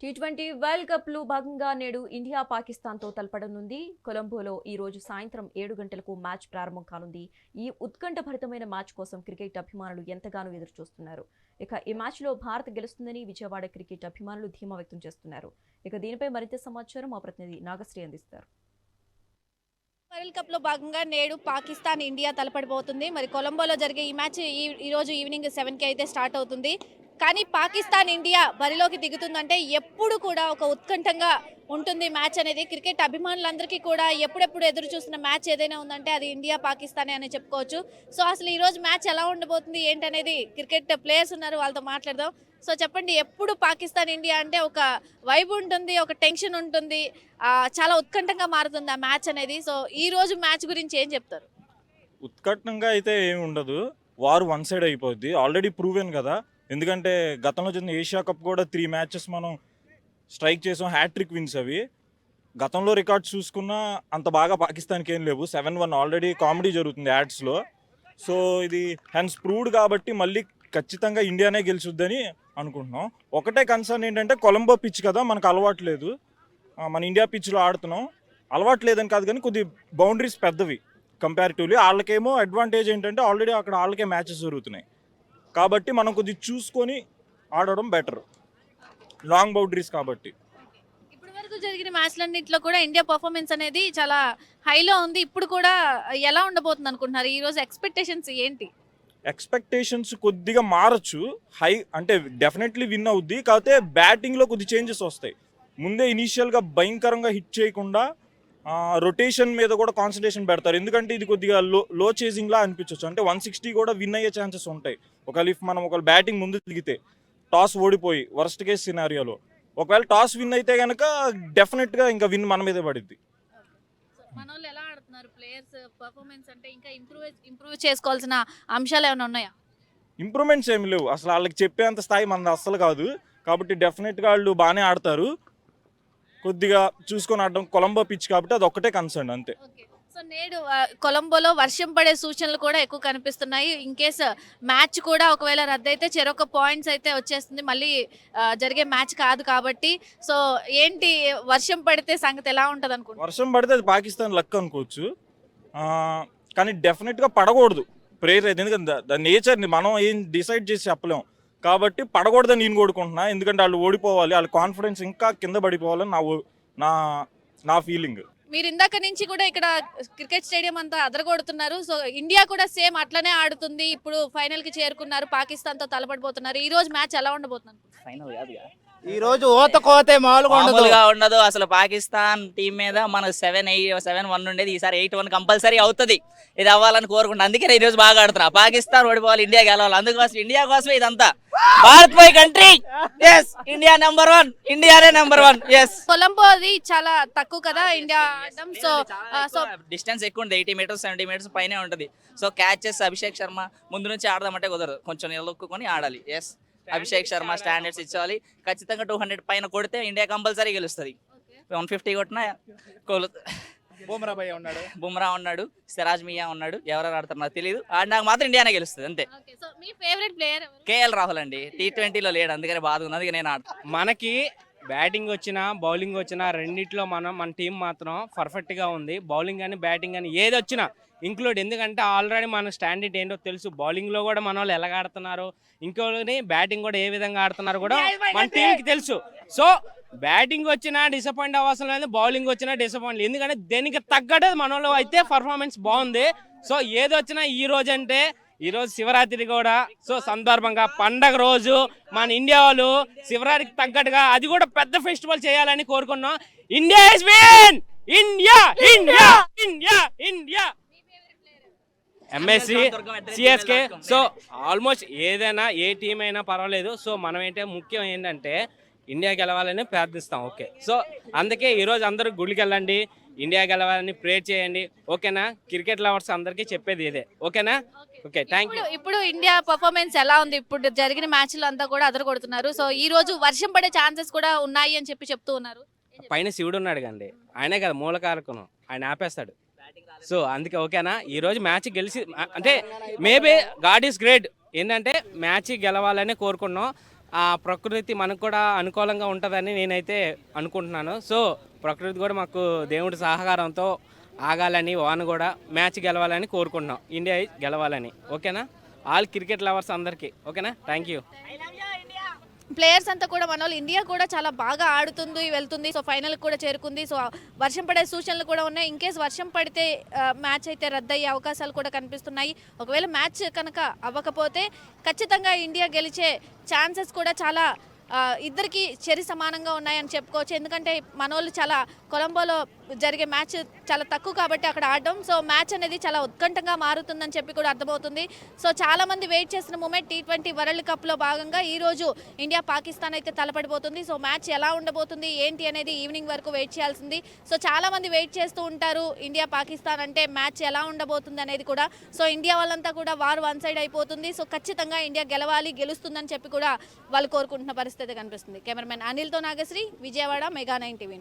T20 world cup లో భాగంగా నేడు ఇండియా పాకిస్తాన్ తో తలపడనుంది. కొలంబోలో ఈ రోజు సాయంత్రం 7 గంటలకు మ్యాచ్ ప్రారంభం కానుంది. ఈ ఉత్కంఠభరితమైన మ్యాచ్ కోసం క్రికెట్ అభిమానులు ఎంతగానో ఎదురుచూస్తున్నారు. ఇక ఈ మ్యాచ్ లో భారత్ గెలుస్తుందని విజయవాడ క్రికెట్ అభిమానులు ధీమా వ్యక్తం చేస్తున్నారు. ఇక దీనిపై మరింత సమాచారం మా ప్రతినిధి నాగశ్రీ అందిస్తారు. వరల్డ్ కప్ లో భాగంగా నేడు పాకిస్తాన్ ఇండియా తలపడిపోతుంది. మరి కొలంబోలో జరిగే ఈ మ్యాచ్ ఈ రోజు ఈవినింగ్ 7కి అయితే స్టార్ట్ అవుతుంది. కానీ పాకిస్తాన్ ఇండియా బరిలోకి దిగుతుందంటే ఎప్పుడు కూడా ఒక ఉత్కంఠంగా ఉంటుంది మ్యాచ్ అనేది. క్రికెట్ అభిమానులందరికీ కూడా ఎప్పుడెప్పుడు ఎదురు చూస్తున్న మ్యాచ్ ఏదైనా ఉందంటే అది ఇండియా పాకిస్తానే అని చెప్పుకోవచ్చు. సో అసలు ఈ రోజు మ్యాచ్ ఎలా ఉండబోతుంది ఏంటనేది క్రికెట్ ప్లేయర్స్ ఉన్నారు, వాళ్ళతో మాట్లాడదాం. సో చెప్పండి, ఎప్పుడు పాకిస్తాన్ ఇండియా అంటే ఒక వైబ్ ఉంటుంది, ఒక టెన్షన్ ఉంటుంది, చాలా ఉత్కంఠంగా మారుతుంది ఆ మ్యాచ్ అనేది. సో ఈ రోజు మ్యాచ్ గురించి ఏం చెప్తారు? ఉత్కంఠంగా అయితే ఏమి ఉండదు. వార్ వన్ సైడ్ అయిపోద్ది. ఆల్రెడీ ప్రూవెన్ కదా. ఎందుకంటే గతంలో జరిగిన ఏషియా కప్ కూడా 3 మ్యాచెస్ మనం స్ట్రైక్ చేసాం, హ్యాట్రిక్ విన్స్ అవి. గతంలో రికార్డ్స్ చూసుకున్నా అంత బాగా పాకిస్తాన్కి ఏం లేవు. 7-1 ఆల్రెడీ కామెడీ జరుగుతుంది యాడ్స్లో. సో ఇది హెన్స్ ప్రూవ్డ్ కాబట్టి మళ్ళీ ఖచ్చితంగా ఇండియానే గెలుచుద్దని అనుకుంటున్నాం. ఒకటే కన్సర్న్ ఏంటంటే కొలంబో పిచ్ కదా, మనకు అలవాటు లేదు. మన ఇండియా పిచ్లో ఆడుతున్నాం, అలవాటు లేదని కాదు కానీ కొద్ది బౌండరీస్ పెద్దవి కంపారిటివ్లీ. వాళ్ళకేమో అడ్వాంటేజ్ ఏంటంటే ఆల్రెడీ అక్కడ వాళ్ళకే మ్యాచెస్ జరుగుతున్నాయి కాబట్టి మనం కొద్దిగా చూసుకొని ఆడడం బెటర్, లాంగ్ బౌండరీస్ కాబట్టి. ఇప్పటి వరకు జరిగిన మ్యాచ్లన్నింటిలో కూడా ఇండియా పర్ఫార్మెన్స్ అనేది చాలా హైలో ఉంది. ఇప్పుడు కూడా ఎలా ఉండబోతుంది అనుకుంటున్నారు? ఈ రోజు ఎక్స్పెక్టేషన్స్ ఏంటి? ఎక్స్పెక్టేషన్స్ కొద్దిగా మారచ్చు. హై అంటే డెఫినెట్లీ విన్ అవుద్ది, కాకపోతే బ్యాటింగ్లో కొద్ది చేంజెస్ వస్తాయి. ముందే ఇనీషియల్గా భయంకరంగా హిట్ చేయకుండా రొటేషన్ మీద కూడా కాన్సన్ట్రేషన్ పెడతారు. ఎందుకంటే ఇది కొద్దిగా లో చేసింగ్లా అనిపించవచ్చు. అంటే 160 కూడా విన్ అయ్యే ఛాన్సెస్ ఉంటాయి. ఒకవేళ మనం బ్యాటింగ్ ముందు దిగితే టాస్ ఓడిపోయి వర్స్ట్ కేస్ సినారియోలో ఒకవేళ టాస్ విన్ అయితే కనుక డెఫినెట్గా ఇంకా విన్ మన మీదే పడిద్ది. మనోళ్ళు ఎలా ఆడుతున్నారు? ప్లేయర్స్ పర్ఫార్మెన్స్ అంటే ఇంకా ఇంప్రూవ్ చేసుకోవాల్సిన అంశాలు ఏమైనా ఉన్నాయా? ఇంప్రూవ్మెంట్స్ ఏమి లేవు అసలు. వాళ్ళకి చెప్పేంత స్థాయి మనది అస్సలు కాదు. కాబట్టి డెఫినెట్గా వాళ్ళు బాగానే ఆడతారు. కొద్దిగా చూసుకొని ఆడడం కొలంబో పిచ్ కాబట్టి అది ఒక్కటే కన్సర్న్ అంతే. సో నేడు కొలంబోలో వర్షం పడే సూచనలు కూడా ఎక్కువ కనిపిస్తున్నాయి. ఇన్ కేస్ మ్యాచ్ కూడా ఒకవేళ రద్దయితే చెరొక పాయింట్స్ అయితే వచ్చేస్తుంది. మళ్ళీ జరిగే మ్యాచ్ కాదు కాబట్టి. సో ఏంటి, వర్షం పడితే సంగతి ఎలా ఉంటుంది అనుకుంటున్నారు? వర్షం పడితే అది పాకిస్తాన్ లక్ అనుకోవచ్చు. కానీ డెఫినెట్గా పడకూడదు. ప్రేయర్ అయితే ఎందుకంటే దాని నేచర్ని మనం ఏం డిసైడ్ చేసి చెప్పలేం కాబట్టి పడకూడదని నేను కోరుకుంటున్నా. ఎందుకంటే వాళ్ళు ఓడిపోవాలి, వాళ్ళ కాన్ఫిడెన్స్ ఇంకా కింద పడిపోవాలని నా నా ఫీలింగ్. మీరు ఇందాక నుంచి కూడా ఇక్కడ క్రికెట్ స్టేడియం అంతా అదరగొడుతున్నారు. సో ఇండియా కూడా సేమ్ అట్లనే ఆడుతుంది. ఇప్పుడు ఫైనల్ కి చేరుకున్నారు, పాకిస్తాన్ తో తలపడిపోతున్నారు. ఈ రోజు మ్యాచ్ ఎలా ఉండబోతున్నారు? ఫైనల్ కాదుగా, ఈ రోజు కోతే మామూలుగా ఉండదు. అసలు పాకిస్తాన్ టీం మీద మనకు 7-1 ఉండేది, ఈసారి 8-1 కంపల్సరీ అవుతుంది. ఇది అవ్వాలని కోరుకుంటా. అందుకే ఈ రోజు బాగా ఆడుతున్నా. పాకిస్తాన్ ఓడిపోవాలి, ఇండియా గెలవాలి. అందుకోసం ఇండియా కోసమే ఇదంతా. Bharat my country, yes India number 1, ఇండియానే నెంబర్ 1. ఎస్. కొలంబో అది చాలా తక్కువ కదా ఇండియా ఆడడం. సో డిస్టెన్స్ ఎక్కువ ఉంటుంది, 80 మీటర్స్ 70 మీటర్స్ పైనే ఉంటుంది. సో క్యాచెస్ అభిషేక్ శర్మ ముందు నుంచి ఆడదామంటే కుదరదు, కొంచెం నిలదొక్కుని ఆడాలి. ఎస్, అభిషేక్ శర్మ స్టాండర్డ్స్ ఇచ్చాలి. ఖచ్చితంగా 200 పైన కొడితే ఇండియా కంపల్సరీ గెలుస్తుంది. 150 కొట్టినా బుమ్రా ఉన్నాడు, సిరాజ్ మియా ఉన్నాడు, ఎవరెవరు ఆడతారు నాకు తెలియదు. ఆడినాక మాత్రం ఇండియానే గెలుస్తుంది అంతే. మీ ఫేవరెట్ ప్లేయర్ కేఎల్ రాహుల్ అండి. T20లో లేడు, అందుకని బాధ ఉంది, అందుకే నేను ఆడతాను. మనకి బ్యాటింగ్ వచ్చినా బౌలింగ్ వచ్చినా రెండిట్లో మన టీం మాత్రం పర్ఫెక్ట్గా ఉంది. బౌలింగ్ కానీ బ్యాటింగ్ కానీ ఏది వచ్చినా ఇంక్లూడ్. ఎందుకంటే ఆల్రెడీ మన స్టాండర్డ్ ఏంటో తెలుసు. బౌలింగ్లో కూడా మన వాళ్ళు ఎలాగ ఆడుతున్నారు, ఇంకోని బ్యాటింగ్ కూడా ఏ విధంగా ఆడుతున్నారు కూడా మన టీంకి తెలుసు. సో బ్యాటింగ్ వచ్చినా డిసప్పాయింట్ అవ్వాల్సిన లేదు, బౌలింగ్ వచ్చినా డిసప్పాయింట్. ఎందుకంటే దేనికి తగ్గట్టు మన వాళ్ళు అయితే పర్ఫార్మెన్స్ బాగుంది. సో ఏది వచ్చినా ఈ రోజు అంటే ఈ రోజు శివరాత్రి కూడా. సో సందర్భంగా పండగ రోజు మన ఇండియా వాళ్ళు శివరాత్రికి తగ్గట్టుగా అది కూడా పెద్ద ఫెస్టివల్ చేయాలని కోరుకున్నాం. India is win! India India India India MSC CSK. So almost ఏదైనా ఏ టీం అయినా పర్వాలేదు. సో మనం ముఖ్యం ఏంటంటే ఇండియా గెలవాలని ప్రార్థిస్తాం. ఓకే, సో అందుకే ఈరోజు అందరూ గుడికి వెళ్ళండి, ఇండియా గెలవాలని ప్రే చేయండి. ఓకేనా? క్రికెట్ లవర్స్ అందరికీ చెప్పేది ఇదే. ఓకేనా? Okay, thank you. ఇప్పుడు ఇండియా పర్ఫార్మెన్స్ ఎలా ఉంది? ఇప్పుడు జరిగిన మ్యాచ్లు అంతా కూడా అదరగొడుతున్నారు. సో ఈ రోజు వర్షం పడే ఛాన్సెస్ కూడా ఉన్నాయి అని చెప్తూ ఉన్నారు. పైన శివుడు ఉన్నాడు కండి, ఆయనే కదా మూలకారకును, ఆయన ఆపేస్తాడు. సో అందుకే ఓకేనా, ఈ రోజు మ్యాచ్ గెలిచి అంటే మేబీ గాడ్ ఈస్ గ్రేట్. ఏంటంటే మ్యాచ్ గెలవాలని కోరుకున్నాం. ఆ ప్రకృతి మనకు కూడా అనుకూలంగా ఉంటుందని నేనైతే అనుకుంటున్నాను. సో ప్రకృతి కూడా మాకు దేవుడి సహకారంతో ఆగాలని, వాన కూడా మ్యాచ్ గెలవాలని కోరుకుంటున్నాం. ఇండియా గెలవాలని. ఓకేనా? ఆల్ క్రికెట్ లవర్స్ అందరికీ ఓకేనా? Thank you. ప్లేయర్స్ అంతా కూడా మన వాళ్ళు ఇండియా కూడా చాలా బాగా ఆడుతుంది వెళ్తుంది. సో ఫైనల్ కూడా చేరుకుంది. సో వర్షం పడే సూచనలు కూడా ఉన్నాయి. ఇన్ కేస్ వర్షం పడితే మ్యాచ్ అయితే రద్దయ్యే అవకాశాలు కూడా కనిపిస్తున్నాయి. ఒకవేళ మ్యాచ్ కనుక అవ్వకపోతే ఖచ్చితంగా ఇండియా గెలిచే ఛాన్సెస్ కూడా చాలా ఇద్దరికి చెరి సమానంగా ఉన్నాయని చెప్పుకోవచ్చు. ఎందుకంటే మనోళ్ళు చాలా కొలంబోలో జరిగే మ్యాచ్ చాలా తక్కువ కాబట్టి అక్కడ ఆడడం. సో మ్యాచ్ అనేది చాలా ఉత్కంఠంగా మారుతుందని చెప్పి కూడా అర్థమవుతుంది. సో చాలా మంది వెయిట్ చేసిన మూమెంట్ T20 వరల్డ్ కప్లో భాగంగా ఈరోజు ఇండియా పాకిస్తాన్ అయితే తలపడిపోతుంది. సో మ్యాచ్ ఎలా ఉండబోతుంది ఏంటి అనేది ఈవినింగ్ వరకు వెయిట్ చేయాల్సింది. సో చాలా మంది వెయిట్ చేస్తూ ఉంటారు ఇండియా పాకిస్తాన్ అంటే మ్యాచ్ ఎలా ఉండబోతుంది అనేది కూడా. సో ఇండియా వాళ్ళంతా కూడా వారు వన్ సైడ్ అయిపోతుంది. సో ఖచ్చితంగా ఇండియా గెలవాలి, గెలుస్తుందని చెప్పి కూడా వాళ్ళు కోరుకుంటున్న పరిస్థితి కనిపిస్తుంది. కెమెరామెన్ అనిల్తో నాగశ్రీ, విజయవాడ, మెగా 9 టీవీ.